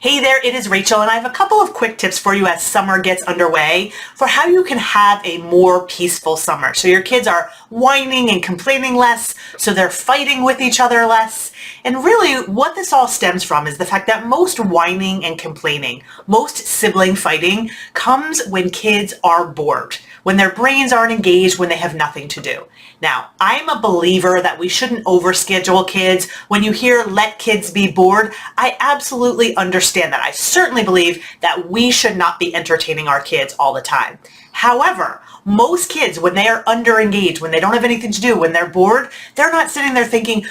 Hey there, it is Rachel, and I have a couple of quick tips for you as summer gets underway for how you can have a more peaceful summer. So your kids are whining and complaining less, so they're fighting with each other less. And really what this all stems from is the fact that most whining and complaining, most sibling fighting comes when kids are bored, when their brains aren't engaged, when they have nothing to do. Now, I'm a believer that we shouldn't overschedule kids. When you hear let kids be bored, I absolutely understand that. I certainly believe that we should not be entertaining our kids all the time. However, most kids, when they are underengaged, when they don't have anything to do, when they're bored, they're not sitting there thinking,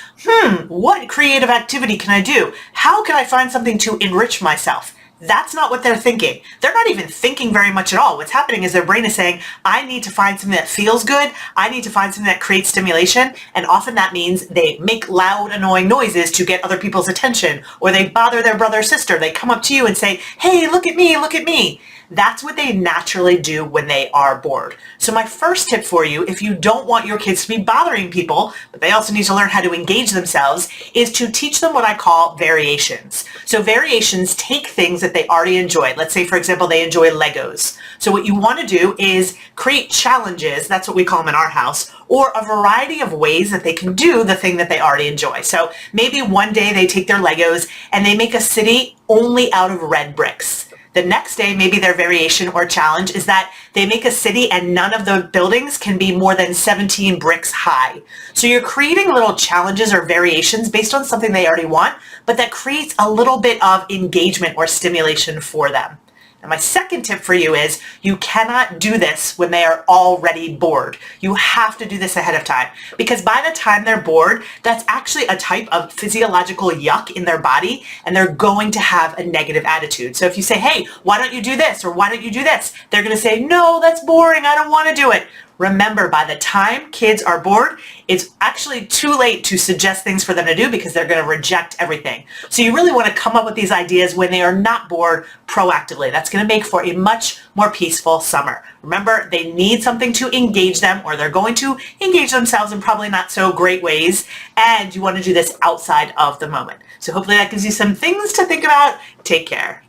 what creative activity can I do? How can I find something to enrich myself? That's not what they're thinking. They're not even thinking very much at all. What's happening is their brain is saying, I need to find something that feels good. I need to find something that creates stimulation. And often that means they make loud, annoying noises to get other people's attention, or they bother their brother or sister. They come up to you and say, hey, look at me, look at me. That's what they naturally do when they are bored. So my first tip for you, if you don't want your kids to be bothering people, but they also need to learn how to engage themselves, is to teach them what I call variations. So variations take things that they already enjoy. Let's say, for example, they enjoy Legos. So what you want to do is create challenges, that's what we call them in our house, or a variety of ways that they can do the thing that they already enjoy. So maybe one day they take their Legos and they make a city only out of red bricks. The next day, maybe their variation or challenge is that they make a city and none of the buildings can be more than 17 bricks high. So you're creating little challenges or variations based on something they already want, but that creates a little bit of engagement or stimulation for them. And my second tip for you is you cannot do this when they are already bored. You have to do this ahead of time, because by the time they're bored, that's actually a type of physiological yuck in their body, and they're going to have a negative attitude. So if you say, hey, why don't you do this, or why don't you do this? They're going to say, no, that's boring. I don't want to do it. Remember, by the time kids are bored, it's actually too late to suggest things for them to do because they're going to reject everything. So you really want to come up with these ideas when they are not bored proactively. That's going to make for a much more peaceful summer. Remember, they need something to engage them, or they're going to engage themselves in probably not so great ways, and you want to do this outside of the moment. So hopefully that gives you some things to think about. Take care.